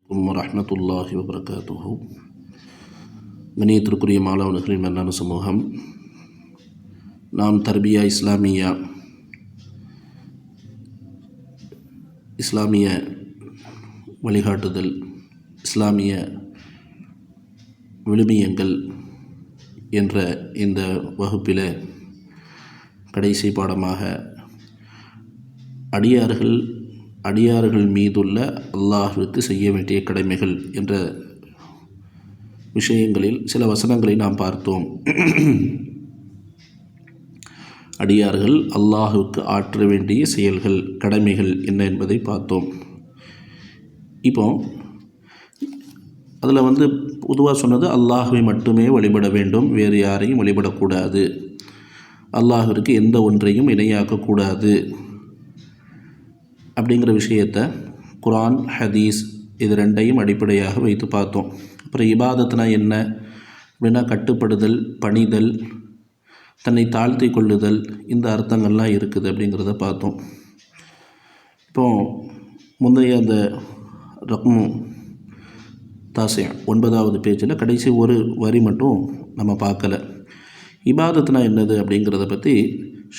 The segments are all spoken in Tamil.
வரஹ்மத்துல்லாஹி வபரகாத்துஹு. கணியத்திற்குரிய மாணவர்களின் மன்னான சமூகம், நாம் தர்பியா இஸ்லாமிய வழிகாட்டுதல், இஸ்லாமிய விழுமியங்கள் என்ற இந்த வகுப்பில் கடைசி பாடமாக அடியார்கள் மீதுள்ள அல்லாஹ்விற்கு செய்ய வேண்டிய கடமைகள் என்ற விஷயங்களில் சில வசனங்களை நாம் பார்த்தோம். அடியார்கள் அல்லாஹ்வுக்கு ஆற்ற வேண்டிய செயல்கள், கடமைகள் என்ன என்பதை பார்த்தோம். இப்போ அதில் பொதுவாக சொன்னது அல்லாஹ்வை மட்டுமே வழிபட வேண்டும், வேறு யாரையும் வழிபடக்கூடாது, அல்லாஹ்விற்கு எந்த ஒன்றையும் இணையாக்கக்கூடாது அப்படிங்கிற விஷயத்தை குர்ஆன், ஹதீஸ் இது ரெண்டையும் அடிப்படையாக வைத்து பார்த்தோம். அப்புறம் இபாதத்னா என்ன அப்படின்னா கட்டுப்படுதல், பணிதல், தன்னை தாழ்த்தி கொள்ளுதல், இந்த அர்த்தங்கள்லாம் இருக்குது அப்படிங்கிறத பார்த்தோம். இப்போ முந்தைய அந்த ரக்மு தாசியா 9வது பேஜில் கடைசி ஒரு வரி மட்டும் நம்ம பார்க்கல. இபாதத்னா என்னது அப்படிங்கிறத பற்றி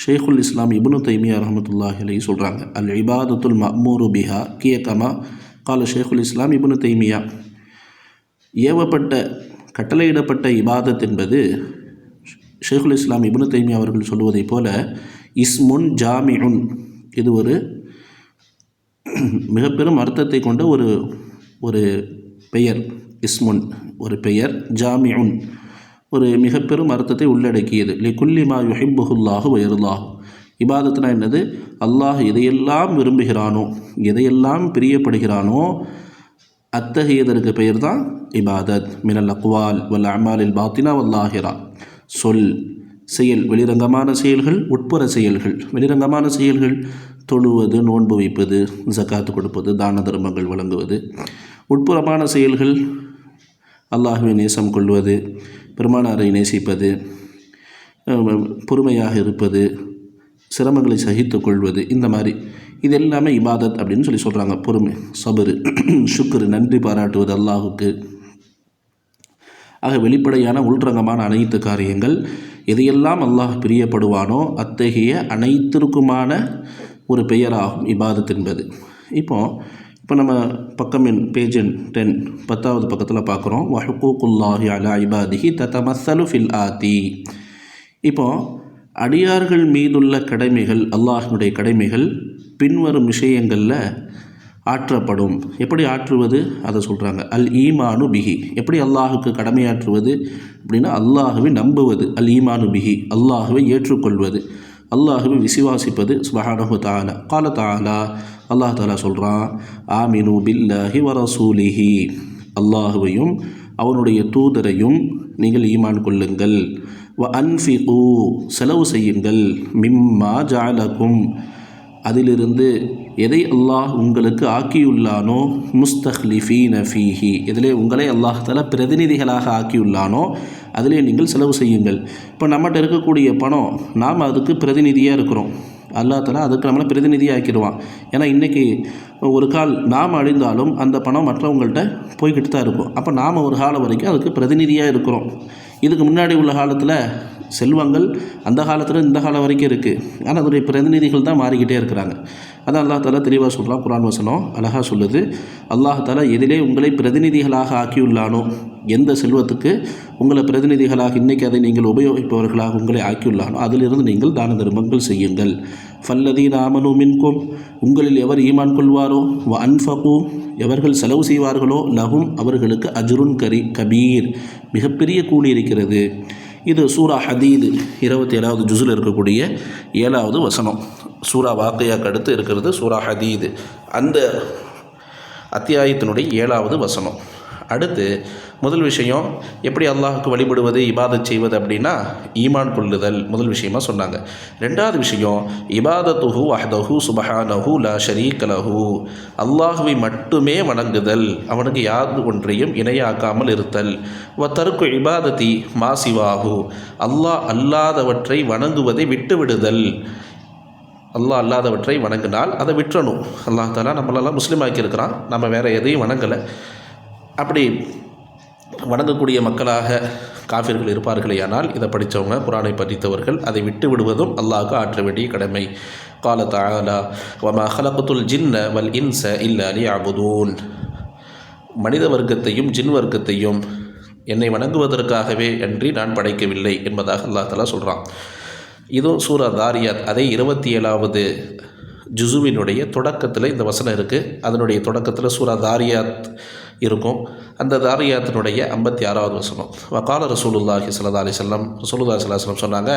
ஷேகுல் இஸ்லாம் இப்னு தைமியா ரஹ்மத்துல்லாஹி அலைஹி சொல்கிறாங்க. அல் இபாதத்துல் மஅ்மூரு பிஹா கியகமா கால ஷேகுல் இஸ்லாம் இப்னு தைமியா. ஏவப்பட்ட, கட்டளையிடப்பட்ட இபாதத் என்பது ஷேகுல் இஸ்லாம் இப்னு தைமியா அவர்கள் சொல்லுவதைப் போல இஸ்முன் ஜாமிஉன், இது ஒரு மிக பெரும் அர்த்தத்தை கொண்ட ஒரு பெயர். இஸ்முன் ஒரு பெயர், ஜாமிஉன் ஒரு மிக பெரும் அர்த்தத்தை உள்ளடக்கியது. லிகுல்லி மா யுஹிப்புஹுல்லாஹு வ யர்லாஹு. இபாதத்னா என்னது? அல்லாஹ் எதையெல்லாம் விரும்புகிறானோ, எதையெல்லாம் பிரியப்படுகிறானோ அத்தகையதற்கு பெயர் தான் இபாதத். மினல் அக்வால் வல் அமாலில் பாத்தினா வல்லாஹிரா. சொல், செயல், வெளிரங்கமான செயல்கள், உட்புற செயல்கள். வெளிரங்கமான செயல்கள் தொழுவது, நோன்பு வைப்பது, ஜகாத்து கொடுப்பது, தான தர்மங்கள் வழங்குவது. உட்புறமான செயல்கள் அல்லாஹ்வை நேசம் கொள்வது, பெருமானாரை நேசிப்பது, பொறுமையாக இருப்பது, சிரமங்களை சகித்து கொள்வது, இந்த மாதிரி இது எல்லாமே இபாதத் அப்படின்னு சொல்கிறாங்க. பொறுமை, சபரு, ஷுக்ரு, நன்றி பாராட்டுவது அல்லாஹுக்கு. ஆக வெளிப்படையான உள்ரங்கமான அனைத்து காரியங்கள், எதையெல்லாம் அல்லாஹ் பிரியப்படுவானோ அத்தகைய அனைத்திற்குமான ஒரு பெயராகும் இபாதத் என்பது. இப்போ நம்ம பக்கம் பேஜ் 10 10வது பக்கத்தில் பார்க்குறோம். வஹுக்கூக்குல்லாஹி அலா இபாதிஹி ததமஸ்ஸலு ஃபில் ஆதி. இப்போ அடியார்கள் மீதுள்ள கடமைகள், அல்லாஹ்வுடைய கடமைகள் பின்வரும் விஷயங்களில் ஆற்றப்படும். எப்படி ஆற்றுவது அதை சொல்கிறாங்க. அல் ஈமானு பிஹி. எப்படி அல்லாஹுக்கு கடமையாற்றுவது அப்படின்னா அல்லாஹுவை நம்புவது. அல் ஈமானு பிஹி, அல்லாஹுவை ஏற்றுக்கொள்வது, அல்லாஹுவை விசுவாசிப்பது. சுப்ஹானஹு தஆலா கால தஆலா, அல்லாஹ் தஆலா சொல்கிறான், ஆமினு பில்லாஹி வ ரசூலிஹி, அல்லாஹுவையும் அவனுடைய தூதரையும் நீங்கள் ஈமான் கொள்ளுங்கள். வ அன்ஃபிகு, செலவு செய்யுங்கள். மிம்மா ஜஅலகும், அதிலிருந்து எதை அல்லாஹ் உங்களுக்கு ஆக்கியுள்ளானோ, முஸ்தக்லிஃபீன ஃபீஹி, இதிலே உங்களை அல்லாஹ் தஆலா பிரதிநிதிகளாக ஆக்கியுள்ளானோ அதிலே நீங்கள் செலவு செய்யுங்கள். இப்போ நம்மகிட்ட இருக்கக்கூடிய பணம், நாம் அதுக்கு பிரதிநிதியாக இருக்கிறோம். அல்லாஹ் தஆலா அதுக்கு நம்மளை பிரதிநிதியாக ஆக்கிடுவான். ஏன்னா இன்றைக்கி ஒரு கால் நாம் அழிந்தாலும் அந்த பணம் மற்றவங்கள்ட்ட போய்கிட்டு தான் இருக்கும். அப்போ நாம் ஒரு காலம் வரைக்கும் அதுக்கு பிரதிநிதியாக இருக்கிறோம். இதுக்கு முன்னாடி உள்ள காலத்தில் செல்வங்கள் அந்த காலத்தில் இந்த காலம் வரைக்கும் இருக்குது. ஆனால் அதனுடைய பிரதிநிதிகள் தான் மாறிக்கிட்டே இருக்கிறாங்க. அதான் அல்லாஹ் தஆலா தெளிவாக சொல்கிறான். குர்ஆன் வசனம் அழகாக சொல்லுது. அல்லாஹ் தஆலா எதிலே உங்களை பிரதிநிதிகளாக ஆக்கியுள்ளானோ, எந்த செல்வத்துக்கு உங்களை பிரதிநிதிகளாக இன்றைக்கி அதை நீங்கள் உபயோகிப்பவர்களாக உங்களை ஆக்கியுள்ளானோ அதிலிருந்து நீங்கள் தான தர்மங்கள் செய்யுங்கள். ஃபல்லதீன ஆமனு மின்கும், உங்களில் எவர் ஈமான் கொள்வாரோ, வ அன்ஃபகு, எவர்கள் செலவு செய்வார்களோ, லஹும், அவர்களுக்கு அஜ்ருன் கபீர், மிகப்பெரிய கூலி இருக்கிறது. இது சூரா ஹதீது 27வது ஜுஸில் இருக்கக்கூடிய 7வது வசனம். சூரா வாக்கையாக்கு அடுத்து இருக்கிறது சூரா ஹதீது, அந்த அத்தியாயத்தினுடைய 7வது வசனம். அடுத்து முதல் விஷயம் எப்படி அல்லாஹுக்கு வழிபடுவது, இபாதத் செய்வது அப்படின்னா ஈமான் கொள்ளுதல் முதல் விஷயமாக சொன்னாங்க. ரெண்டாவது விஷயம் இபாதத்துஹு வஹ்தஹு சுப்ஹானஹு லா ஷரீக லஹு, அல்லாஹுவை மட்டுமே வணங்குதல், அவனுக்கு யாது ஒன்றையும் இணையாக்காமல் இருத்தல். வ தர்கு இபாதத்தி மாசிவாஹு, அல்லாஹ் அல்லாதவற்றை வணங்குவதை விட்டுவிடுதல், அல்லாஹ் அல்லாதவற்றை வணங்கினால் அதை விட்டுறணும். அல்லாஹ் தாலா நம்மளெல்லாம் முஸ்லீம் ஆக்கியிருக்கிறான், நம்ம வேறு எதையும் வணங்கலை. அப்படி வணங்கக்கூடிய மக்களாக காஃபிர்கள் இருப்பார்களே ஆனால் இதை படித்தவங்க, குரானை படித்தவர்கள் அதை விட்டு விடுவதும் அல்லாஹ்வுக்கு ஆற்ற வேண்டிய கடமை. கால தஆலா வமா ஹலக்துல் ஜின்ன வல் இன்ஸ இல்லா லியஅபுதூன். மனித வர்க்கத்தையும் ஜின் வர்க்கத்தையும் என்னை வணங்குவதற்காகவே அன்றி நான் படைக்கவில்லை என்பதாக அல்லாஹ் தஆலா சொல்கிறான். இதுவும் சூரா தாரியாத் அதே 27வது ஜுசுவினுடைய தொடக்கத்தில் இந்த வசனம் இருக்குது. அதனுடைய தொடக்கத்தில் சூரா தாரியாத் இருக்கும். அந்த தாரியாத்தினுடைய 56வது வசனம், வகால ரசூலுல்லாஹி ஸல்லல்லாஹு அலைஹி வஸல்லம், ரசூலுல்லாஹி ஸல்லல்லாஹு அலைஹி வஸல்லம் சொன்னாங்க,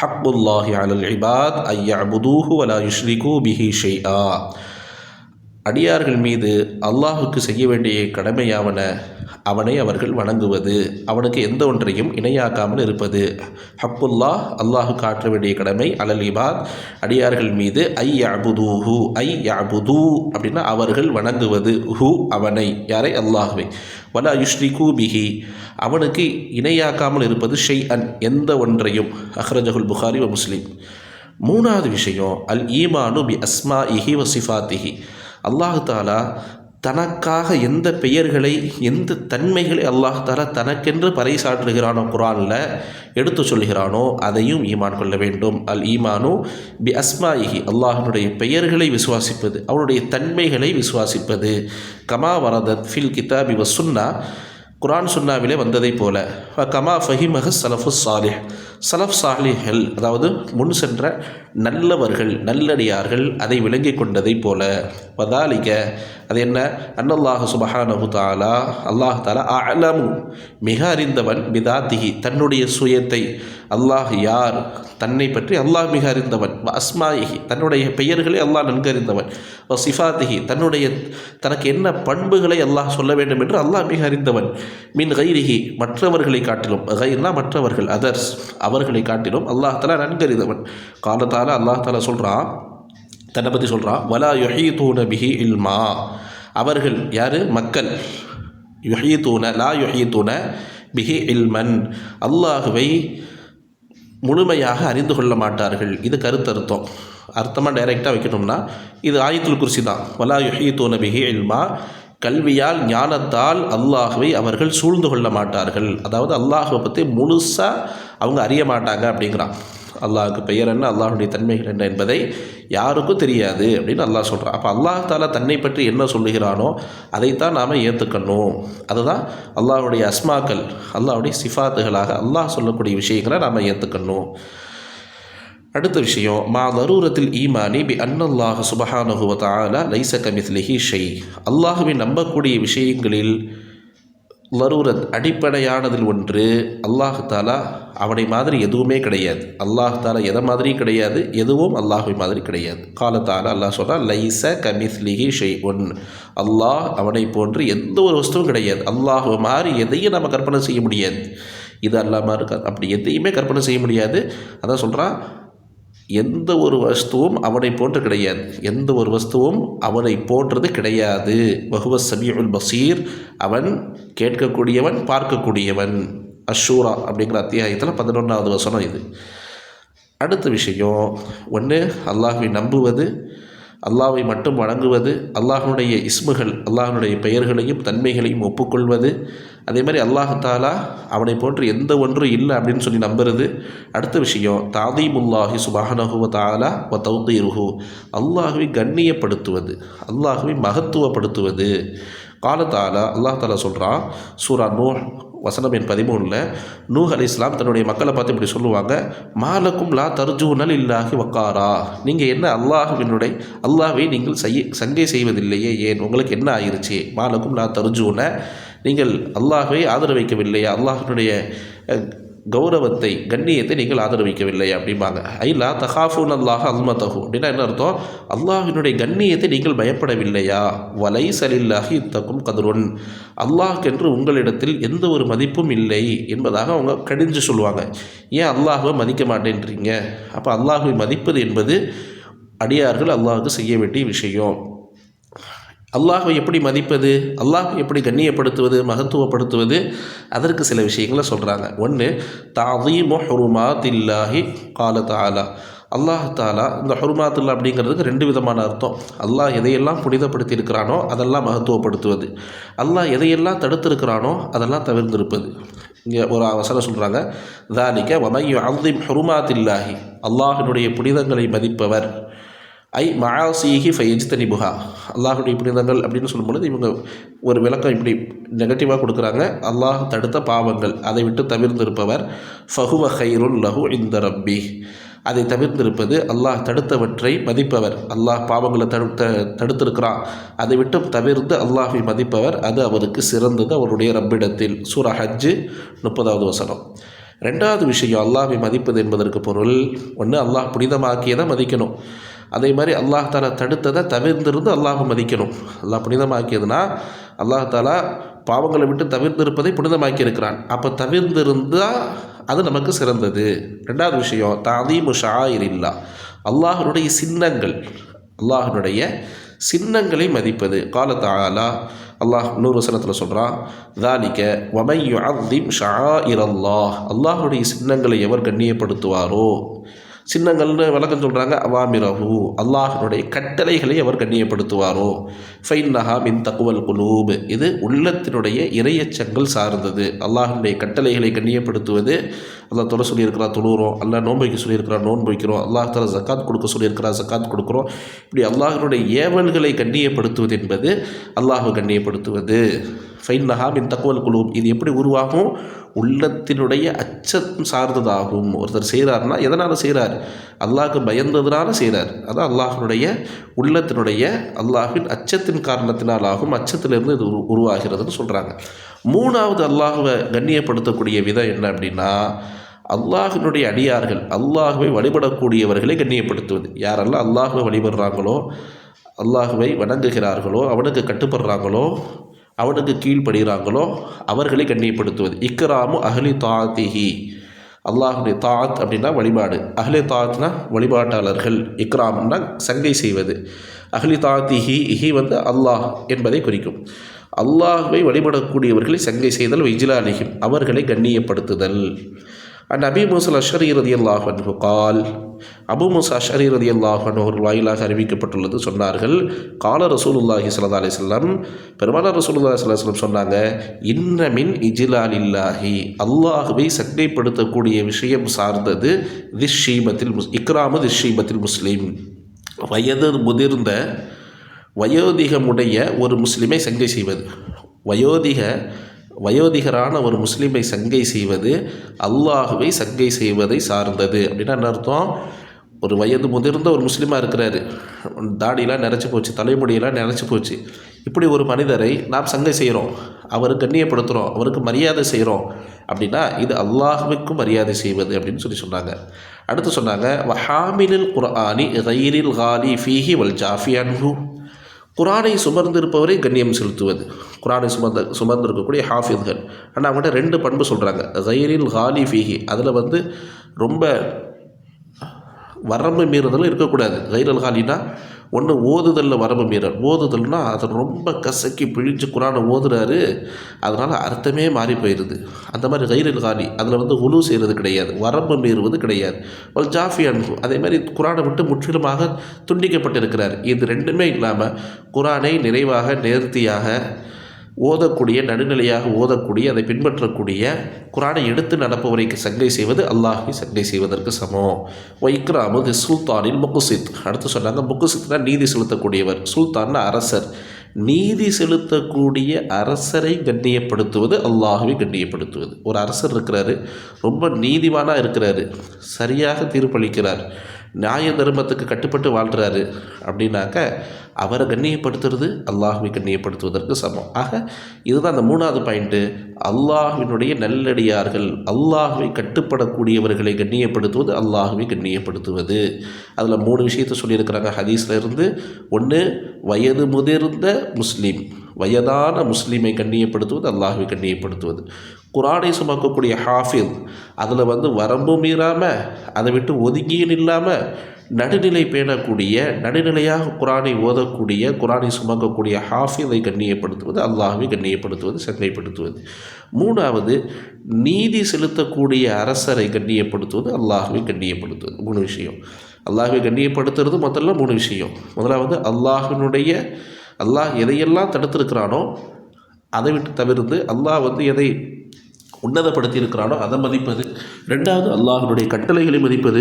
ஹக்குல்லாஹி அலல் இபாத் அய்யஅபுதூஹு வலா யுஷ்ரிகு பிஹி ஷைஆ. அடியார்கள் மீது அல்லாஹுக்கு செய்ய வேண்டிய கடமையாவன அவனை அவர்கள் வணங்குவது, அவனுக்கு எந்த ஒன்றையும் இணையாக்காமல் இருப்பது. ஹக்குல்லா அல்லாஹுக்கு ஆற்ற வேண்டிய கடமை, அலல் இபாத் அடியார்கள் மீது, ஐயஅபுதூஹு ஐயஅபுது அப்படின்னா அவர்கள் வணங்குவது, ஹு அவனை, யாரை, அல்லாஹுவை, வலா யுஷ்ரிகு பிஹி அவனுக்கு இணையாக்காமல் இருப்பது, ஷைஅன் எந்த ஒன்றையும். அஹ்ரஜஹுல் புகாரி வ முஸ்லிம். மூணாவது விஷயம், அல் ஈமானு பி அஸ்மாஇஹி வ சிஃபாத்திஹி. அல்லாஹ் தாலா தனக்காக எந்த பெயர்களை எந்த தன்மைகளை அல்லாஹ் தாலா தனக்கென்று பறைசாற்றுகிறானோ, குரானில் எடுத்து சொல்கிறானோ அதையும் ஈமான் கொள்ள வேண்டும். அல் ஈமானு பி அஸ்மாஇஹி அல்லாஹினுடைய பெயர்களை விசுவாசிப்பது, அவனுடைய தன்மைகளை விசுவாசிப்பது. கமா வரதத் ஃபில் கிதாபி வ சுன்னா குரான் சுன்னாவிலே வந்ததை போல. கமா ஃபஹிமஹ சலஃபு சாலிஹ் சலஃப் சாலிஹ்கள் அதாவது முன் சென்ற நல்லவர்கள் நல்லடியார்கள் அதை விளங்கி கொண்டதை போல. வதாலிக அது என்ன, அன்னல்லாஹு சுபஹானஹு தஆலா அல்லாஹ் தாலா அஅலமு மிக அறிந்தவன், பிதாத்திஹி தன்னுடைய சுயத்தை, அல்லாஹ் யார் தன்னை பற்றி அல்லாஹ் மிக அறிந்தவன், அஸ்மாயிஹி தன்னுடைய பெயர்களை அல்லாஹ் நன்கு அறிந்தவன், சிஃபாத்திஹி தனக்கு என்ன பண்புகளை அல்லாஹ் சொல்ல வேண்டும் என்று அல்லாஹ் மிக அறிந்தவன், மின் கைரிஹி மற்றவர்களை காட்டிலும், கைர்னா மற்றவர்கள், அதர்ஸ் அவர்களை காட்டிலும் அல்லாஹ் தஆலா நன்கு அறிந்தவன். காலத்தால அல்லாஹ் தஆலா சொல்கிறான், தன்னை பற்றி சொல்கிறான், வலா யுஹீதூன பிஹி இல்மா அவர்கள் யார், மக்கள், யுஹீதூன லா யுஹீதூன பிஹி இல்மன் அல்லாஹுவை முழுமையாக அறிந்து கொள்ள மாட்டார்கள். இது கருத்தர்த்தம். அர்த்தமாக டைரெக்டாக வைக்கணும்னா இது ஆயத்துல் குர்சி தான். வலா யுஹீதூன பிஹி இல்மா கல்வியால் ஞானத்தால் அல்லாஹுவை அவர்கள் சூழ்ந்து கொள்ள மாட்டார்கள். அதாவது அல்லாஹுவை பற்றி முழுசாக அவங்க அறிய மாட்டாங்க அப்படிங்கிறான். அல்லாஹுக்கு பெயர் என்ன, அல்லாஹுடைய தன்மைகள் என்ன என்பதை யாருக்கும் தெரியாது அப்படின்னு அல்லாஹ் சொல்கிறான். அப்போ அல்லாஹ் தாலா தன்னை பற்றி என்ன சொல்லுகிறானோ அதைத்தான் நாம் ஏற்றுக்கணும். அதுதான் அல்லாஹுடைய அஸ்மாக்கள், அல்லாஹுடைய சிஃபாத்துகளாக அல்லாஹ் சொல்லக்கூடிய விஷயங்களை நாம் ஏற்றுக்கணும். அடுத்த விஷயம், மா தரூரத்தில் ஈமானி பி அன்னல்லாஹ் சுபஹானஹு வ தஆலா லைஸ கமிஸ்லிஹி ஷை. அல்லாஹுவை நம்பக்கூடிய விஷயங்களில் லரூரத் அடிப்படையானதில் ஒன்று, அல்லாஹ் தாலா அவனை மாதிரி எதுவுமே கிடையாது. அல்லாஹ் தாலா எதை மாதிரியும் கிடையாது, எதுவும் அல்லாஹுவை மாதிரி கிடையாது. காலத்தால அல்லாஹ் சொல்கிறான், லைஸ கமிஸ்லிஹி ஷை ஒன் அல்லாஹ் அவனை போன்று எந்த ஒரு வஸ்துவும் கிடையாது. அல்லாஹுவை மாதிரி எதையும் நம்ம கற்பனை செய்ய முடியாது. இது அல்லாஹ் மாதிரி அப்படி எதையுமே கற்பனை செய்ய முடியாது. அதான் சொல்கிறான், எந்த ஒரு வஸ்துவும் அவனை போன்று கிடையாது, எந்த ஒரு வஸ்துவும் அவனை போன்றது கிடையாது. வஹுவ ஸமீஉல் பஸீர் அவன் கேட்கக்கூடியவன் பார்க்கக்கூடியவன். அஷூரா அப்படிங்கிற அத்தியாயத்தில் 11வது வசனம் இது. அடுத்த விஷயம், ஒன்று அல்லாஹ்வை நம்புவது, அல்லாஹ்வை மட்டும் வணங்குவது, அல்லாஹ்வுடைய இஸ்முகள் அல்லாஹ்வுடைய பெயர்களையும் தன்மைகளையும் ஒப்புக்கொள்வது, அதே மாதிரி அல்லாஹ் தாலா அவனை போன்று எந்த ஒன்றும் இல்லை அப்படின்னு சொல்லி நம்புறது. அடுத்த விஷயம், தாதீமுல்லாஹி சுப்ஹானஹு வ தஆலா வ தௌகீருஹு அல்லாஹ்வை கண்ணியப்படுத்துவது, அல்லாஹ்வை மகத்துவப்படுத்துவது. காலத்தாலா அல்லாஹ் தாலா சொல்கிறான், சூரா நூஹ் வசனம் எண் 13, நூஹ் அலைஹிஸ்ஸலாம் தன்னுடைய மக்களை பார்த்து இப்படி சொல்லுவாங்க, மாலக்கும் லா தர்ஜூனல் இல்லாஹி வக்காரா. நீங்கள் என்ன அல்லாஹ்வை நீங்கள் சங்கை செய்வதில்லையே, ஏன் உங்களுக்கு என்ன ஆயிருச்சு? மாலக்கும் லா தர்ஜூன நீங்கள் அல்லாஹ்வை ஆதரவிக்கவில்லையா, அல்லாஹ்வினுடைய கௌரவத்தை கண்ணியத்தை நீங்கள் ஆதரவிக்கவில்லையா அப்படிம்பாங்க. ஐலா தஹாஃபூன் அல்லாஹ் அல்மதஹு அப்படின்னா என்ன அர்த்தம்? அல்லாஹ்வினுடைய கண்ணியத்தை நீங்கள் பயப்படவில்லையா? வலைஸ லில்லாஹி தக்கும் கதுருன் அல்லாஹ்க்கென்று உங்களிடத்தில் எந்த ஒரு மதிப்பும் இல்லை என்பதாக அவங்க கடிஞ்சு சொல்லுவாங்க. ஏன் அல்லாஹ்வை மதிக்க மாட்டேன்றீங்க? அப்போ அல்லாஹ்வை மதிப்பது என்பது அடியார்கள் அல்லாஹ்வுக்கு செய்ய வேண்டிய விஷயம். அல்லாஹ்வை எப்படி மதிப்பது, அல்லாஹ்வை எப்படி கண்ணியப்படுத்துவது, மகத்துவப்படுத்துவது, அதற்கு சில விஷயங்களை சொல்கிறாங்க. ஒன்று, தஅதீமு ஹுருமாத்தில்லாஹி. கால தஆலா அல்லாஹ் தாலா இந்த ஹுர்மாத்துல்லா அப்படிங்கிறதுக்கு ரெண்டு விதமான அர்த்தம். அல்லாஹ் எதையெல்லாம் புனிதப்படுத்தி இருக்கிறானோ அதெல்லாம் மகத்துவப்படுத்துவது, அல்லாஹ் எதையெல்லாம் தடுத்திருக்கிறானோ அதெல்லாம் தவிர்த்திருப்பது. இங்கே ஒரு வசனம் சொல்கிறாங்க, தாலிக வமை யுஅஸிம் ஹுருமாத்தில்லாஹி, அல்லாஹினுடைய புனிதங்களை மதிப்பவர், ஐ மஆசிஹி ஃபயஜ்தனிபுஹா, அல்லாஹுடைய புனிதங்கள் அப்படின்னு சொல்லும்பொழுது இவங்க ஒரு விளக்கம் இப்படி நெகட்டிவாக கொடுக்குறாங்க. அல்லாஹ் தடுத்த பாவங்கள் அதை விட்டு தவிர்த்திருப்பவர், ஃபஹுவ கைருல் லஹு இந்த ரப்பி, அதை தவிர்த்திருப்பது அல்லாஹ் தடுத்தவற்றை மதிப்பவர். அல்லாஹ் பாவங்களை தடுத்திருக்கிறான், அதை விட்டு தவிர்த்து அல்லாஹை மதிப்பவர், அது அவருக்கு சிறந்தது அவருடைய ரப்பிடத்தில். சூரா ஹஜ்ஜு 30வது வசனம். ரெண்டாவது விஷயம், அல்லாஹை மதிப்பது என்பதற்கு பொருள் ஒன்று, அல்லாஹ் புனிதமாக்கியதை மதிக்கணும். அதே மாதிரி அல்லாஹ் தாலா தடுத்ததை தவிர்த்திருந்து அல்லாஹை மதிக்கணும். அல்லாஹ் புனிதமாக்கியதுன்னா அல்லாஹ் தாலா பாவங்களை விட்டு தவிர்த்திருப்பதை புனிதமாக்கி இருக்கிறான். அப்போ தவிர்த்திருந்தால் அது நமக்கு சிறந்தது. ரெண்டாவது விஷயம், தஅதீமு ஷஆயிரில்லாஹ், அல்லாஹ்வுடைய சின்னங்கள், அல்லாஹ்வுடைய சின்னங்களை மதிப்பது. கால தஆலா, அல்லாஹ் இன்னொரு வசனத்தில் சொல்கிறான், தாலிக வமை யுஅஸிம் ஷஆயிரல்லாஹ், அல்லாஹ்வுடைய சின்னங்களை எவர் கண்ணியப்படுத்துவாரோ, சின்னங்கள்னு விளக்கம் சொல்கிறாங்க, அவாமிரஹு, அல்லாஹினுடைய கட்டளைகளை அவர் கண்ணியப்படுத்துவாரோ, ஃபைன்னஹா மின் தக்வல் குலூப், இது உள்ளத்தினுடைய இறையச்சங்கள் சார்ந்தது. அல்லாஹினுடைய கட்டளைகளை கண்ணியப்படுத்துவது, அல்லாஹ் தொலை சொல்லியிருக்கிறான் தொழுகிறோம், அல்லாஹ் நோன்பு வைக்க சொல்லியிருக்கிறான் நோன்பு வைக்கிறோம், அல்லாஹ் தஆலா ஜக்காத் கொடுக்க சொல்லியிருக்கிறான் ஜக்காத் கொடுக்குறோம். இப்படி அல்லாஹினுடைய ஏவல்களை கண்ணியப்படுத்துவது என்பது அல்லாஹை கண்ணியப்படுத்துவது. ஃபைன்னஹா மின் தக்வல் குலூப், இது எப்படி உருவாகும்? உள்ளத்தினுடைய அச்சம் சார்ந்ததாகும். ஒருத்தர் செய்கிறாருன்னா எதனால் செய்கிறார்? அல்லாஹ்க்கு பயந்ததுனால செய்கிறார். அதான் அல்லாஹினுடைய உள்ளத்தினுடைய அல்லாஹின் அச்சத்தின் காரணத்தினால் ஆகும். அச்சத்திலிருந்து இது உருவாகிறதுன்னு சொல்கிறாங்க. மூணாவது அல்லாஹுவை கண்ணியப்படுத்தக்கூடிய விதம் என்ன அப்படின்னா, அல்லாஹினுடைய அடியார்கள், அல்லாஹுவை வழிபடக்கூடியவர்களை கண்ணியப்படுத்துவது. யாரெல்லாம் அல்லாஹுவை வழிபடுறாங்களோ, அல்லாஹுவை வணங்குகிறார்களோ, அவனுக்கு கட்டுப்படுறாங்களோ, அவனுக்கு கீழ்ப்படுகிறாங்களோ அவர்களை கண்ணியப்படுத்துவது. இக்ராமு அஹ்லி தாத்திஹி, அல்லாஹுடைய தாத் அப்படின்னா வழிபாடு, அஹ்லி தாத்னா வழிபாட்டாளர்கள், இக்ராம்னா சங்கை செய்வது, அஹ்லி தாத்திஹி இஹி அல்லாஹ் என்பதை குறிக்கும். அல்லாஹுவை வழிபடக்கூடியவர்களை சங்கை செய்தல், இஜ்லாலிஹிம் அவர்களை கண்ணியப்படுத்துதல். அண்ட் அபி மூஸா அஷ்அரி ரலியல்லாஹு அன்ஹு கால், அபு மூஸா அஷ்அரி ரலியல்லாஹு அன்ஹு அவர்கள் வாயிலாக அறிவிக்கப்பட்டுள்ளது, சொன்னார்கள், கால ரசூலுல்லாஹி ஸல்லல்லாஹு அலைஹி வஸல்லம், பெருமானார் ரசூலுல்லாஹி ஸல்லல்லாஹு அலைஹி வஸல்லம் சொன்னாங்க, இன்ன மின் இஜ்லாலில்லாஹி, அல்லாஹுவை சங்கைப்படுத்தக்கூடிய விஷயம் சார்ந்தது, திஷ்ஷீபத்தில் இக்ராமு திஷ்ஷீபத்தில் முஸ்லீம், வயது முதிர்ந்த வயோதிகமுடைய ஒரு முஸ்லிமை சங்கை செய்வது, வயோதிகரான ஒரு முஸ்லீமை சங்கை செய்வது அல்லாஹுவை சங்கை செய்வதை சார்ந்தது. அப்படின்னா என்ன அர்த்தம்? ஒரு வயது முதிர்ந்த ஒரு முஸ்லீமாக இருக்கிறாரு, தாடியெலாம் நிறச்சி போச்சு, தலைமுடியெல்லாம் நிறச்சி போச்சு, இப்படி ஒரு மனிதரை நாம் சங்கை செய்கிறோம், அவருக்கு கண்ணியப்படுத்துகிறோம், அவருக்கு மரியாதை செய்கிறோம் அப்படின்னா இது அல்லாஹுவுக்கும் மரியாதை செய்வது அப்படின்னு சொன்னாங்க. அடுத்து சொன்னாங்க, வஹாமிலில் குர்ஆனி கைரில் காலி ஃபீஹி வல் ஜாஃபி அன்ஹு, குரானை சுமர்ந்திருப்பவரை கண்ணியம் செலுத்துவது. குரானை சுமர்ந்திருக்கக்கூடிய ஹாஃபித்கள். ஆனால் அவங்கள்ட்ட ரெண்டு பண்பு சொல்கிறாங்க, கைரில் காலி ஃபீஹி, அதில் ரொம்ப வரம்பு மீறுதலும் இருக்கக்கூடாது. கைரல் காலினா ஒன்று ஓதுதலில் வரம்பு மீறல், ஓதுதல்னால் அதை ரொம்ப கசக்கி பிழிஞ்சு குரானை ஓதுறாரு, அதனால் அர்த்தமே மாறி போயிடுது. அந்த மாதிரி கைரல் காலி, அதில் ஹுலு செய்கிறது கிடையாது, வரம்பு மீறுவது கிடையாது. ஒரு ஜாஃபி அன்ஹு, அதே மாதிரி குரானை விட்டு முற்றிலுமாக துண்டிக்கப்பட்டிருக்கிறார். இது ரெண்டுமே இல்லாமல் குரானை நிறைவாக நேர்த்தியாக ஓதக்கூடிய, நடுநிலையாக ஓதக்கூடிய, அதை பின்பற்றக்கூடிய, குரானை எடுத்து நடப்பவரைக்கு சங்கை செய்வது அல்லாஹை சங்கை செய்வதற்கு சமம். வைக்ராமு தி சுல்தானில் முக்குசித், அடுத்து சொன்னாங்க, முக்குசித்னா நீதி செலுத்தக்கூடியவர், சுல்தான்னா அரசர், நீதி செலுத்தக்கூடிய அரசரை கண்ணியப்படுத்துவது அல்லாஹுவை கண்ணியப்படுத்துவது. ஒரு அரசர் இருக்கிறாரு, ரொம்ப நீதிமானாக இருக்கிறாரு, சரியாக தீர்ப்பளிக்கிறார், நியாய தர்மத்துக்கு கட்டுப்பட்டு வாழ்கிறாரு அப்படின்னாக்க அவரை கண்ணியப்படுத்துறது அல்லாஹுவை கண்ணியப்படுத்துவதற்கு சமம். ஆக இதுதான் அந்த மூணாவது பாயிண்ட்டு, அல்லாஹுவினுடைய நல்லடியார்கள், அல்லாஹுவை கட்டுப்படக்கூடியவர்களை கண்ணியப்படுத்துவது அல்லாஹுவை கண்ணியப்படுத்துவது. அதில் 3 விஷயத்தை சொல்லியிருக்கிறாங்க ஹதீஸில் இருந்து. ஒன்று, வயது முதிர்ந்த முஸ்லீம், வயதான முஸ்லீமை கண்ணியப்படுத்துவது அல்லாஹுவை கண்ணியப்படுத்துவது. குரானை சுமக்கக்கூடிய ஹாஃபித், அதில் வரம்பு மீறாமல், அதை விட்டு ஒதுங்கியும் இல்லாமல் நடுநிலை பேணக்கூடிய, நடுநிலையாக குரானை ஓதக்கூடிய, குரானை சுமக்கக்கூடிய ஹாஃபிதை கண்ணியப்படுத்துவது அல்லாஹுவை கண்ணியப்படுத்துவது, சங்கைப்படுத்துவது. மூணாவது, நீதி செலுத்தக்கூடிய அரசரை கண்ணியப்படுத்துவது அல்லாஹுவை கண்ணியப்படுத்துவது. 3 விஷயம். அல்லாஹ்வை கண்ணியப்படுத்துறது முதல்ல 3 விஷயம். முதலாவது அல்லாஹ் எதையெல்லாம் தடுத்திருக்கிறானோ அதை விட்டு தவிர்த்து அல்லாஹ் எதை உன்னதப்படுத்தி இருக்கிறானோ அதை மதிப்பது. 2வது அல்லாஹ்வுடைய கட்டளைகளை மதிப்பது.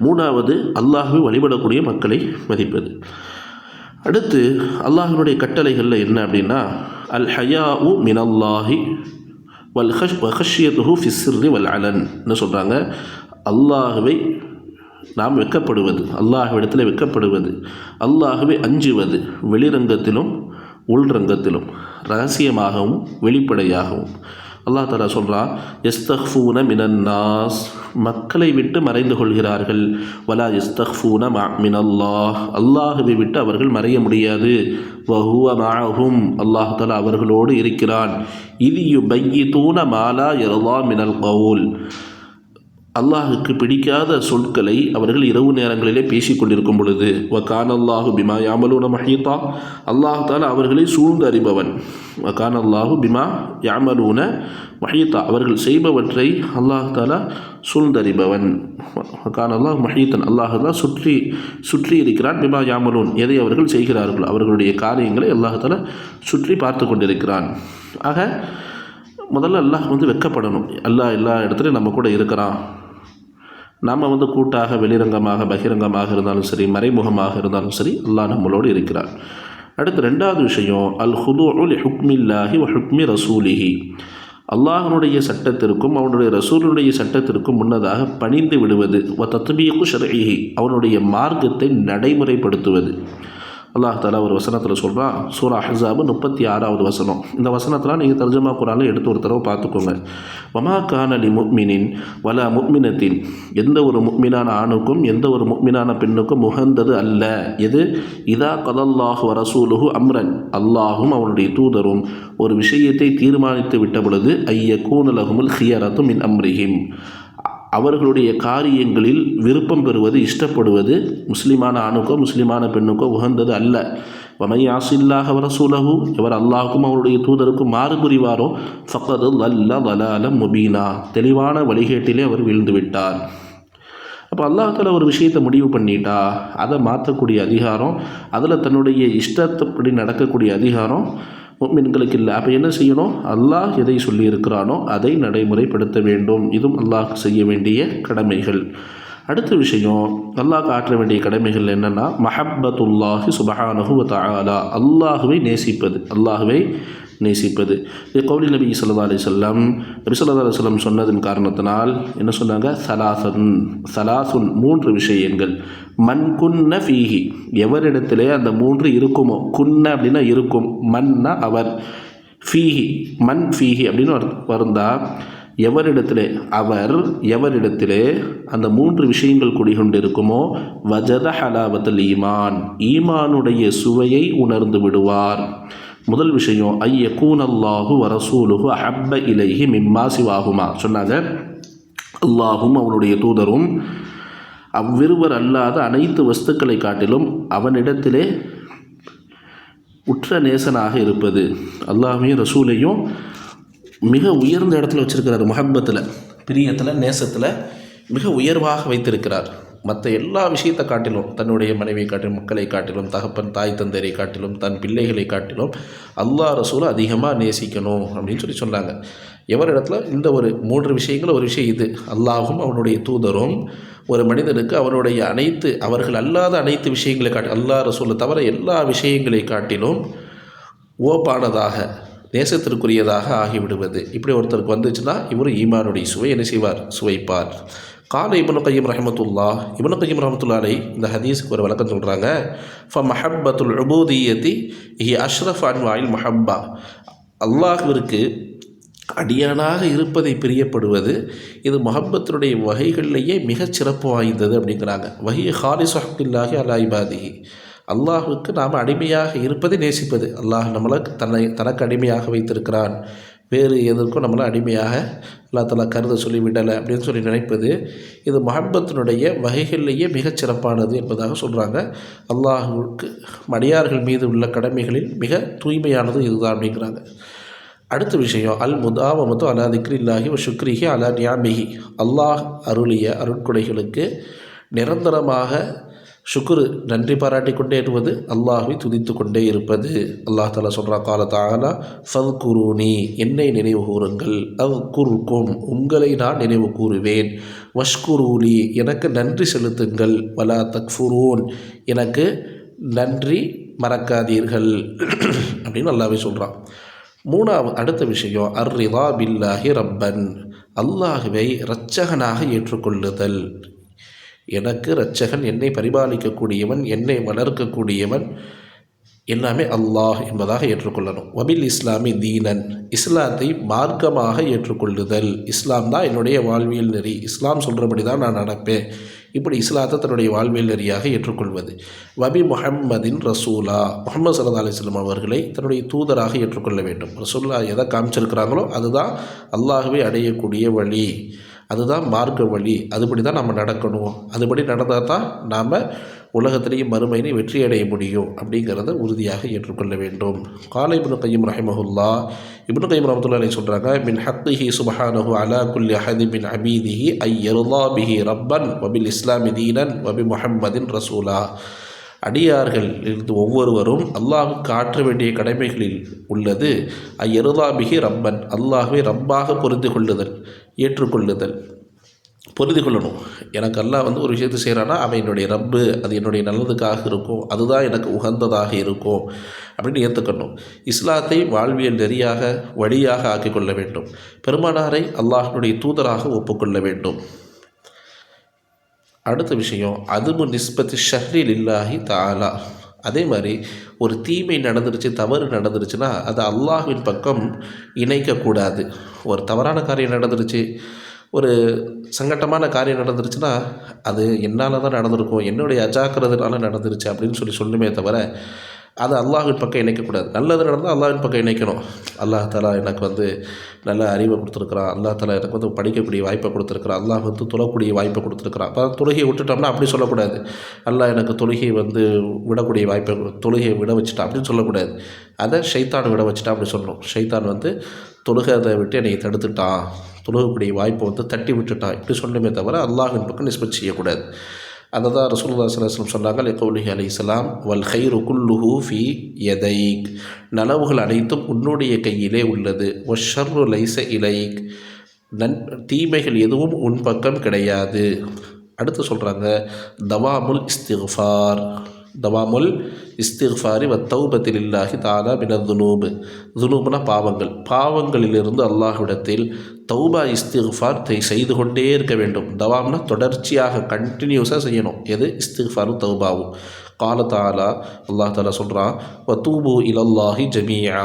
3வது அல்லாஹ்வை வழிபடக்கூடிய மக்களை மதிப்பது. அடுத்து அல்லாஹ்வுடைய கட்டளைகளில் என்ன அப்படின்னா, அல் ஹயாஉ மினல்லாஹி வல் ஹஷ்யத்துஹு ஃபிஸ்ஸிர்ரி வல் அலன் என்ன சொல்கிறாங்க. அல்லாஹ்வை நாம் வெட்கப்படுவது, அல்லாஹ்விடத்தில் வெட்கப்படுவது, அல்லாஹ்வை அஞ்சுவது, வெளிரங்கத்திலும் உள்ரங்கத்திலும், ரகசியமாகவும் வெளிப்படையாகவும். அல்லாஹ் தஆலா சொல்கிறான், யஸ்தக்ஃபூன மினன்னாஸ், மக்களை விட்டு மறைந்து கொள்கிறார்கள். வலா யஸ்தக்ஃபூன மினல்லாஹ், அல்லாஹ்வை விட்டு அவர்கள் மறைய முடியாது. வஹுவ மஅஹும், அல்லாஹ் தஆலா அவர்களோடு இருக்கிறான். இத் யுபய்யிதூன மா லா யர்தா மினல் கவுல், அல்லாஹுக்கு பிடிக்காத சொற்களை அவர்கள் இரவு நேரங்களிலே பேசி கொண்டிருக்கும் பொழுது. வகான அல்லாஹு பிமா யாமலூன மஹீதா, அல்லாஹ் தாலா அவர்களை சூழ்ந்து அறிபவன். வகான அல்லாஹு பிமா யாமலூன மஹீதா, அவர்கள் செய்பவற்றை அல்லாஹ் தாலா சூழ்ந்தறிபவன். வகான அல்லாஹ் மஹீதன், அல்லாஹ் தாலா சுற்றி இருக்கிறான். பிமா யாமலூன், எதை அவர்கள் செய்கிறார்கள், அவர்களுடைய காரியங்களை அல்லாஹ் தாலா சுற்றி பார்த்து கொண்டிருக்கிறான். ஆக முதல்ல அல்லாஹ் வெட்கப்படணும். அல்லாஹ் எல்லா இடத்துலையும் நம்ம கூட இருக்கிறான். நாம் கூட்டாக வெளிரங்கமாக பகிரங்கமாக இருந்தாலும் சரி, மறைமுகமாக இருந்தாலும் சரி, அல்லாஹ் நம்மளோடு இருக்கிறார். அடுத்து 2வது விஷயம், அல் ஹுதூஉ லி ஹுக்மில்லாஹி வ ஹுக்மி ரசூலிஹி, அல்லாஹ்வுடைய சட்டத்திற்கும் அவனுடைய ரசூலுடைய சட்டத்திற்கும் முன்னதாக பணிந்து விடுவது. வ தத்பீகு ஷர்இஹி, அவனுடைய மார்க்கத்தை நடைமுறைப்படுத்துவது. அல்லாஹ் தஆலா ஒரு வசனத்தில் சொல்கிறான், சூரா அஹ்ஸாப் 36வது வசனம். இந்த வசனத்தில் நீங்கள் தர்ஜமா குர்ஆனில் எடுத்து ஒரு தடவை பார்த்துக்கோங்க. வமா கான லி முஃமினின் வலா முஃமினத்தின், எந்த ஒரு முஃமினான ஆணுக்கும் எந்த ஒரு முஃமினான பெண்ணுக்கும் உகந்தது அல்ல. எது? இதா கதல்லாஹு வ ரசூலுஹு அம்ரன், அல்லாஹும் அவனுடைய தூதரும் ஒரு விஷயத்தை தீர்மானித்து விட்ட பொழுது, ஐயகூன லஹுமுல் ஹியரத்து மின் அம்ரிஹிம், அவர்களுடைய காரியங்களில் விருப்பம் பெறுவது, இஷ்டப்படுவது முஸ்லிமான ஆணுக்கோ முஸ்லிமான பெண்ணுக்கோ உகந்தது அல்ல. வமை யாசில்லாஹ வ ரசூலஹு, எவர் அல்லாஹுக்கும் அவருடைய தூதருக்கும் மாறு புரிவாரோ ஃபக்கது லல்ல லலாலம் முபீனா, தெளிவான வழிகேட்டிலே அவர் வீழ்ந்து விட்டார். அப்போ அல்லாஹ் தஆலா ஒரு விஷயத்தை முடிவு பண்ணிட்டா அதை மாற்றக்கூடிய அதிகாரம், அதில் தன்னுடைய இஷ்டத்தைப்படி நடக்கக்கூடிய அதிகாரம் முஃமின்களுக்கு இல்லை. அப்போ என்ன செய்யணும்? அல்லாஹ் எதை சொல்லியிருக்கிறானோ அதை நடைமுறைப்படுத்த வேண்டும். இதுவும் அல்லாஹ் செய்ய வேண்டிய கடமைகள். அடுத்த விஷயம், அல்லாஹ் ஆற்ற வேண்டிய கடமைகள் என்னென்னா, மஹப்பத்துல்லாஹி சுப்ஹானஹு வ தஆலா, அல்லாஹுவை நேசிப்பது. இது கௌலி நபி ஸல்லல்லாஹு அலைஹி வஸல்லம், நபி ஸல்லல்லாஹு அலைஹி வஸல்லம் சொன்னதின் காரணத்தினால் என்ன சொன்னாங்க? சலாசுன் 3 விஷயங்கள். மன் குன்ன ஃபீஹி, எவரிடத்திலே அந்த 3 இருக்குமோ, குன்ன அப்படின்னா இருக்கும், மன்னா அவர், ஃபீஹி மன் ஃபீஹி அப்படின்னு வருந்தா, எவரிடத்திலே அந்த 3 விஷயங்கள் குடிகொண்டு இருக்குமோ, வஜத ஹலாவத்துல் ஈமான், ஈமானுடைய சுவையை உணர்ந்து விடுவார். முதல் விஷயம், ஐயகூன் அல்லாஹு வ ரசூலுஹு அஹப்ப இலைஹி மிம்மா சிவாஹுமா, சொன்னாங்க அல்லாஹும் அவனுடைய தூதரும் அவ்விருவர் அல்லாத அனைத்து வஸ்துக்களை காட்டிலும் அவனிடத்திலே உற்ற நேசனாக இருப்பது. அல்லாஹையும் ரசூலையும் மிக உயர்ந்த இடத்துல வச்சிருக்கிறார். முஹப்பத்தில், பிரியத்தில், நேசத்தில் மிக உயர்வாக வைத்திருக்கிறார். மற்ற எல்லா விஷயத்தை காட்டிலும், தன்னுடைய மனைவியை காட்டிலும், மக்களை காட்டிலும், தகப்பன் தாய் தந்தையை காட்டிலும், தன் பிள்ளைகளை காட்டிலும் அல்லாஹ் ரசூலை அதிகமாக நேசிக்கணும் அப்படின்னு சொன்னாங்க. எவரிடத்துல இந்த ஒரு 3 விஷயங்கள், ஒரு விஷயம் இது, அல்லாஹும் அவனுடைய தூதரும் ஒரு மனிதனுக்கு அவர்கள் அல்லாத அனைத்து விஷயங்களை அல்லாஹ் ரசூலை தவிர எல்லா விஷயங்களை காட்டிலும் ஓப்பானதாக, நேசத்திற்குரியதாக ஆகிவிடுவது. இப்படி ஒருத்தருக்கு வந்துச்சுன்னா இவர் ஈமானுடைய சுவை என்ன செய்வார்? சுவைப்பார். கால இப்னு கய்யிம் ரஹ்மத்துல்லாஹி இந்த ஹதீஸுக்கு ஒரு விளக்கம் சொல்கிறாங்க. ஃபமஹப்பத்துல் உபூதிய்யத்தி ஹி அஷ்ரஃப் அன்வாயில் மஹப்பா, அல்லாஹ்விற்கு அடியானாக இருப்பதை பிரியப்படுவது இது முஹப்பத்தினுடைய வகைகளிலேயே மிகச்சிறப்பு வாய்ந்தது அப்படிங்கிறாங்க. வஹிய ஹாலிஸு ஹக்கில்லாஹி அலா இபாதிஹி, அல்லாஹுக்கு நாம் அடிமையாக இருப்பதை நேசிப்பது. அல்லாஹ் நம்மளை தனக்கு அடிமையாக வைத்திருக்கிறான், வேறு எதற்கும் நம்மளை அடிமையாக அல்லா தஆலா கருத சொல்லிவிடலை அப்படின்னு சொல்லி நினைப்பது இது முஹப்பத்தினுடைய வகைகளிலேயே மிகச்சிறப்பானது என்பதாக சொல்கிறாங்க. அல்லாஹுக்கு அடியார்கள் மீது உள்ள கடமைகளில் மிக தூய்மையானது இதுதான் அப்படிங்கிறாங்க. அடுத்த விஷயம், அல் முதாவமத்து அலா திக்ரில்லாஹி வ ஷுக்ரிஹி அலா நியாமிஹி, அல்லாஹ் அருளிய அருட்கொடைகளுக்கு நிரந்தரமாக ஷுக்ரு நன்றி பாராட்டி கொண்டே இருப்பது, அல்லாஹ்வை துதித்து கொண்டே இருப்பது. அல்லாஹ் தஆலா சொல்கிறா, கால தஆலா ஃபத்குரூனி, என்னை நினைவு கூறுங்கள், அத்குர்கும், உங்களை நான் நினைவு கூறுவேன், வஷ்குரூலி, எனக்கு நன்றி செலுத்துங்கள், வலா தக்ஃபுரூன், எனக்கு நன்றி மறக்காதீர்கள் அப்படின்னு அல்லாஹ்வே சொல்கிறான். அடுத்த விஷயம் அர்ரிதா பில்லாஹி ரப்பன், அல்லாஹ்வை இரட்சகனாக ஏற்றுக்கொள்ளுதல். எனக்கு இரட்சகன், என்னை பரிபாலிக்கக்கூடியவன், என்னை வளர்க்கக்கூடியவன் எல்லாமே அல்லாஹ் என்பதாக ஏற்றுக்கொள்ளணும். வபில் இஸ்லாமி தீனன், இஸ்லாத்தை மார்க்கமாக ஏற்றுக்கொள்ளுதல். இஸ்லாம் தான் என்னுடைய வாழ்வியல் நெறி, இஸ்லாம் சொல்கிறபடி தான் நான் நடப்பேன், இப்படி இஸ்லாத்தை தன்னுடைய வாழ்வியல் நெறியாக ஏற்றுக்கொள்வது. வபி முஹம்மதின் ரசூலா, முஹம்மது ஸல்லல்லாஹு அலைஹி வஸல்லம் அவர்களை தன்னுடைய தூதராக ஏற்றுக்கொள்ள வேண்டும். ரசூல்லா எதை காமிச்சிருக்கிறாங்களோ அதுதான் அல்லாஹ்வை அடையக்கூடிய வழி, அதுதான் மார்க்க வழி, அதுபடி தான் நம்ம நடக்கணும். அதுபடி நடந்தால் தான் நாம் உலகத்திலேயும் மறுமையினை வெற்றி அடைய முடியும் அப்படிங்கிறத உறுதியாக ஏற்றுக்கொள்ள வேண்டும். காலை இப்னு கையிம் ரஹிமஹுல்லா, இப்னு கையிம் ரஹ்மத்துல்லாஹி அலைஹி சொல்கிறாங்க, மின் ஹக்கிஹி சுப்ஹானஹு அலா குல்லி அஹதி மின் அபீதிஹி ஐ யர்லா பிஹி ரப்பன் வபில் இஸ்லாமி தீனன் வபி முஹம்மதின் ரசூலா. அடியார்கள் இருந்து ஒவ்வொருவரும் அல்லாஹ்வுக்கு ஆற்ற வேண்டிய கடமைகளில் உள்ளது ஐ யர்லா பிஹி ரப்பன், அல்லாஹ்வை ரப்பாக புரிந்து கொள்ளுதல், ஏற்றுக்கொள்ளுதல், புரிந்து கொள்ளணும். எனக்கு அல்லாஹ் ஒரு விஷயத்தை செய்கிறான்னா அவன் என்னுடைய ரப்பு, அது என்னுடைய நல்லதுக்காக இருக்கும், அதுதான் எனக்கு உகந்ததாக இருக்கும் அப்படின்னு ஏற்றுக்கணும். இஸ்லாத்தை வாழ்வியல் நெறியாக வழியாக ஆக்கிக்கொள்ள வேண்டும். பெருமானாரை அல்லாஹ்வுடைய தூதராக ஒப்புக்கொள்ள வேண்டும். அடுத்த விஷயம் அதுபு நிஸ்பத்து ஷஹ்ரில் இல்லாஹி தஆலா. அதே மாதிரி ஒரு தீமை நடந்துருச்சு, தவறு நடந்துருச்சுன்னா அதை அல்லாஹ்வின் பக்கம் இணைக்கக்கூடாது. ஒரு தவறான காரியம் நடந்துருச்சு, ஒரு சங்கட்டமான காரியம் நடந்துருச்சுன்னா அது என்னால் தான் நடந்திருக்கும், என்னுடைய அஜாக்கிரதைனால நடந்துருச்சு அப்படின்னு சொல்லுமே தவிர அதை அல்லாஹ்வின் பக்கம் இணைக்கக்கூடாது. நல்லது நடந்தால் அல்லாஹ்வின் பக்கம் இணைக்கணும். அல்லாஹ் தஆலா எனக்கு நல்ல அறிவை கொடுத்துருக்குறான், அல்லாஹ் தஆலா எனக்கு படிக்கக்கூடிய வாய்ப்பை கொடுத்துருக்குறான், அல்லாஹ் தொழக்கூடிய வாய்ப்பை கொடுத்துருக்குறான். அப்போ தொழுகையை விட்டுட்டோம்னா அப்படி சொல்லக்கூடாது. அல்லாஹ் எனக்கு தொழுகையை விடக்கூடிய வாய்ப்பை, தொழுகையை விட வச்சுட்டான் அப்படின்னு சொல்லக்கூடாது. அதை ஷைத்தான் விட வச்சுட்டான் அப்படி சொல்லணும். ஷைத்தான் தொழுகதை விட்டு என்னை தடுத்துட்டான், தொழுகக்கூடிய வாய்ப்பை தட்டி விட்டுட்டான் இப்படி சொல்லணுமே தவிர அல்லாஹ்வின் பக்கம் நிஸ்பத் செய்யக்கூடாது. அதை தான் ரசூலுல்லாஹி ஸல்லல்லாஹு அலைஹி வஸல்லம் சொன்னாங்க, லிகௌலிஹி அலைஹிஸ்ஸலாம் வல் கைரு குல்லுஹு ஃபீ யதைக், நலவுகள் அனைத்தும் உன்னுடைய கையிலே உள்ளது. வஷ்ஷர்ரு லைஸ இலைக், தீமைகள் எதுவும் உன் பக்கம் கிடையாது. அடுத்து சொல்கிறாங்க தவாமுல் இஸ்திக்ஃபார், தவாமுல் இஸ்திக்ஃபாரி வத்தௌபத்தி லில்லாஹி தஆலா மினத் துனூப். துனூப்னா பாவங்கள், பாவங்களிலிருந்து அல்லாஹ்விடத்தில் தௌபா இஸ்திக்ஃபார் செய்து கொண்டே இருக்க வேண்டும். தவாம்னா தொடர்ச்சியாக கண்டினியூஸாக செய்யணும். எது இஸ்திக்ஃபாரும் தௌபாவும். கால தஆலா, அல்லாஹ் தஆலா சொல்கிறான், வதூபு இலல்லாஹி ஜமீஆ,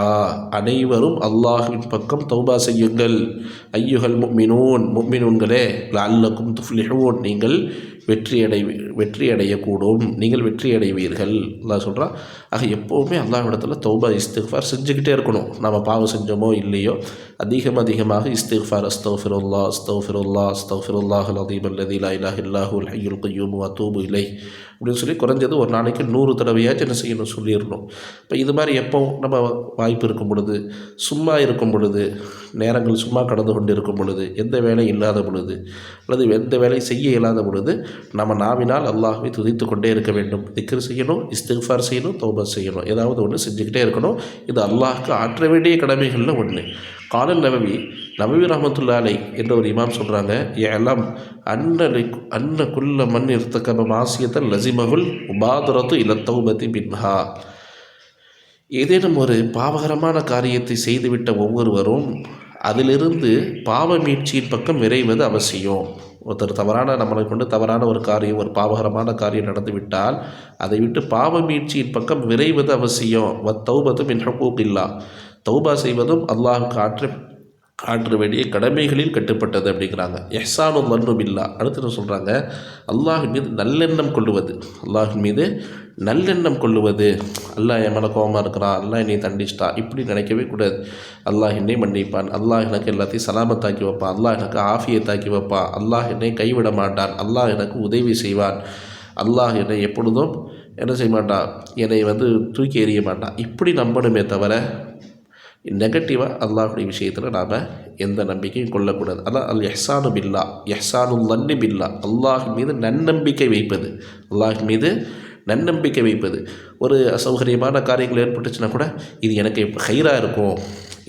அனைவரும் அல்லாஹ்வின் பக்கம் தௌபா செய்யுங்கள். ஐயுஹல் முஃமினூன்களே லஅல்லக்கும் துஃப்லிஹூன், நீங்கள் வெற்றி அடையக்கூடும், நீங்கள் வெற்றி அடைவீர்கள் அல்லாஹ் சொல்கிறான். ஆக எப்போவுமே அல்லாஹ்விடத்தில் தௌபா இஸ்திக்ஃபார் செஞ்சுக்கிட்டே இருக்கணும். நம்ம பாவம் செஞ்சோமோ இல்லையோ அதிகமாக இஸ்திக்ஃபார், அஸ்தக்ஃபிருல்லாஹ் அஸ்தக்ஃபிருல்லாஹ் அஸ்தக்ஃபிருல்லாஹல் அஸீம் அல்லதீ லா இலாஹா இல்லா ஹுவல் ஹய்யுல் கய்யூம் வஅத்தூபு இலைஹ் அப்படின்னு சொல்லி குறைஞ்சது ஒரு நாளைக்கு 100 தடவையாச்சும் என்ன செய்யணும், சொல்லிடணும். இப்போ இது மாதிரி எப்போ நம்ம வாய்ப்பு இருக்கும் பொழுது, சும்மா இருக்கும் பொழுது, நேரங்கள் சும்மா கடந்து கொண்டு இருக்கும் பொழுது, எந்த வேலை இல்லாத பொழுது அல்லது எந்த வேலை செய்ய இயலாத பொழுது நம்ம நாவினால் அல்லாஹ்வை துதித்து கொண்டே இருக்க வேண்டும். திக்ர் செய்யணும், இஸ்திக்ஃபார் செய்யணும், தௌபா செய்யணும், ஏதாவது ஒன்று செஞ்சுக்கிட்டே இருக்கணும். இது அல்லாஹ்க்கு ஆற்ற வேண்டிய கடமைகளில் ஒன்று. காலன் நபவி ரஹ்மத்துல்லாஹி அலைஹி என்ற ஒரு இமாம் சொல்கிறாங்க, எல்லாம் அன்ன குல்ல மன் இர்தகப மாசியத்தல் லஸிமஹுல் முபாதரத்து இல தௌபதி பின்ஹா. ஏதேனும் ஒரு பாவகரமான காரியத்தை செய்துவிட்ட ஒவ்வொருவரும் அதிலிருந்து பாவ மீட்சியின் பக்கம் விரைவது அவசியம். ஒருத்தர் நம்மளை கொண்டு தவறான ஒரு காரியம், ஒரு பாவகரமான காரியம் நடந்துவிட்டால் அதை விட்டு பாவ மீட்சியின் பக்கம் விரைவது அவசியம். வத்தௌபத்து மின் ஹுகூகில்லாஹ், தௌபா செய்வதும் அல்லாஹ்வுக்கு ஆற்ற வேண்டிய கடமைகளில் கட்டுப்பட்டது அப்படிங்கிறாங்க. இஹ்சானு ظن பில்லாஹ். அடுத்து சொல்கிறாங்க, அல்லாஹின் மீது நல்லெண்ணம் கொள்ளுவது. அல்லாஹின் மீது நல்லெண்ணம் கொள்ளுவது. அல்லாஹ் என் மேலே கோபமாக இருக்கிறான், அல்லாஹ் என்னை தண்டிச்சிட்டான் இப்படி நினைக்கவே கூடாது. அல்லாஹ் என்னை மன்னிப்பான், அல்லாஹ் எனக்கு எல்லாத்தையும் சலாமத்தாக்கி வைப்பான், அல்லாஹ் எனக்கு ஆஃபியத்தாக்கி வைப்பான், அல்லாஹ் என்னை கைவிட மாட்டான், அல்லாஹ் எனக்கு உதவி செய்வான், அல்லாஹ் என்னை எப்பொழுதும் என்ன செய்ய மாட்டான், என்னை தூக்கி எறிய மாட்டான் இப்படி நம்பணுமே தவிர நெகட்டிவாக அல்லாஹுடைய விஷயத்தில் நாம் எந்த நம்பிக்கையும் கொள்ளக்கூடாது. அதான் அல் எஹ்சானு பில்லா, எஹ்சானுல் லன்னி பில்லா, அல்லாஹின் மீது நன்னம்பிக்கை வைப்பது, அல்லாஹின் மீது நன்னம்பிக்கை வைப்பது. ஒரு அசௌகரியமான காரியங்கள் ஏற்பட்டுச்சுன்னா கூட இது எனக்கு இப்போ ஹைராக இருக்கும்,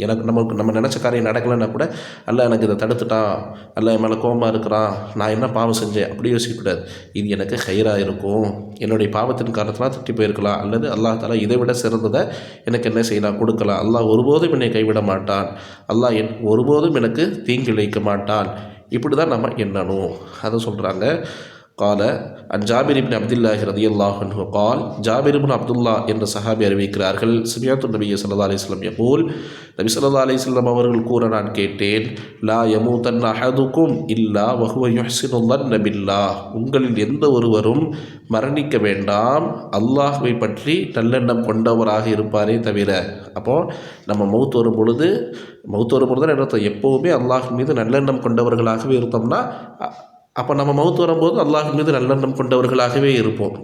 எனக்கு நம்ம நினச்ச காரியம் நடக்கலைன்னா கூட அல்லாஹ் எனக்கு இதை தடுத்துட்டான், அல்லாஹ் என் மேலே கோபமாக இருக்கிறான், நான் என்ன பாவம் செஞ்சேன் அப்படி யோசிக்கக்கூடாது. இது எனக்கு ஹைராக இருக்கும், என்னுடைய பாவத்தின் காரணத்தினால் திட்டி போயிருக்கலாம், அல்லது அல்லாஹ் தஆலா இதை விட சிறந்ததை எனக்கு என்ன செய்யலாம், கொடுக்கலாம். அல்லாஹ் ஒருபோதும் என்னை கைவிட மாட்டான், அல்லாஹ் ஒருபோதும் எனக்கு தீங்கு இழைக்க மாட்டான். இப்படி தான் நம்ம எண்ணணும். அதை சொல்கிறாங்க. கால அன் ஜாபிர் இப்னு அப்துல்லாஹி ரலியல்லாஹு அன்ஹு கால், ஜாபிர் இப்னு அப்துல்லா என்ற சஹாபி அறிவிக்கிறார்கள், ஸமிஅத்து நபிய ஸல்லல்லாஹு அலைஹி வஸல்லம் யகூல், நபி ஸல்லல்லாஹு அலைஹி வஸல்லம் அவர்கள் கூற நான் கேட்டேன், லா யமூதன்ன அஹதுக்கும் இல்லா வஹுவ யுஹ்ஸினு ظن பில்லாஹ், உங்களில் எந்த ஒருவரும் மரணிக்க வேண்டாம் அல்லாஹ்வை பற்றி நல்லெண்ணம் கொண்டவராக இருப்பாரே தவிர. அப்போது நம்ம மௌத் வரும் பொழுது தான் என்ன, எப்போவுமே அல்லாஹ் மீது நல்லெண்ணம் கொண்டவர்களாகவே இருந்தோம்னா அப்போ நம்ம மௌத் வரும்போது அல்லாஹின் மீது நல்லெண்ணம் கொண்டவர்களாகவே இருப்போம்.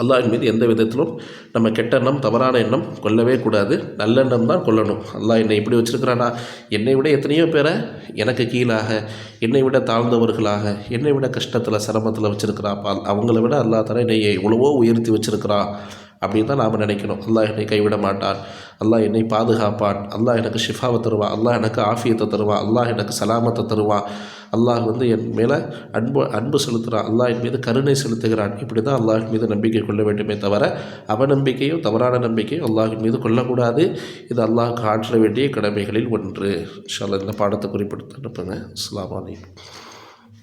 அல்லாஹின் மீது எந்த விதத்திலும் நம்ம கெட்ட எண்ணம், தவறான எண்ணம் கொள்ளவே கூடாது, நல்லெண்ணம் தான் கொள்ளணும். அல்லாஹ் என்னை இப்படி வச்சுருக்கிறானா, என்னை விட எத்தனையோ பேரை எனக்கு கீழாக, என்னை விட தாழ்ந்தவர்களாக, என்னை விட கஷ்டத்தில் சிரமத்தில் வச்சுருக்கிறாப்பா, அவங்கள விட அல்லாஹ் தஆலா என்னை எவ்வளவோ உயர்த்தி வச்சுருக்கிறான் அப்படின்னு தான் நாம் நினைக்கணும். அல்லாஹ் என்னை கைவிட மாட்டான், அல்லாஹ் என்னை பாதுகாப்பான், அல்லாஹ் எனக்கு ஷிஃபாவை தருவான், அல்லாஹ் எனக்கு ஆஃபியத்தை தருவான், அல்லாஹ் எனக்கு சலாமத்தை தருவான், அல்லாஹ் என் மேலே அன்பு செலுத்துகிறான், அல்லாஹ் என் மீது கருணை செலுத்துகிறான். இப்படி தான் அல்லாஹின் மீது நம்பிக்கை கொள்ள வேண்டுமே தவிர அவநம்பிக்கையோ தவறான நம்பிக்கையோ அல்லாஹின் மீது கொள்ளக்கூடாது. இது அல்லாஹ்க்கு ஆற்ற வேண்டிய கடமைகளில் ஒன்று. இன்ஷா அல்லாஹ் இந்த பாடத்தை குறிப்பிட்டு அனுப்புங்க. அஸ்ஸலாமு அலைக்கும்.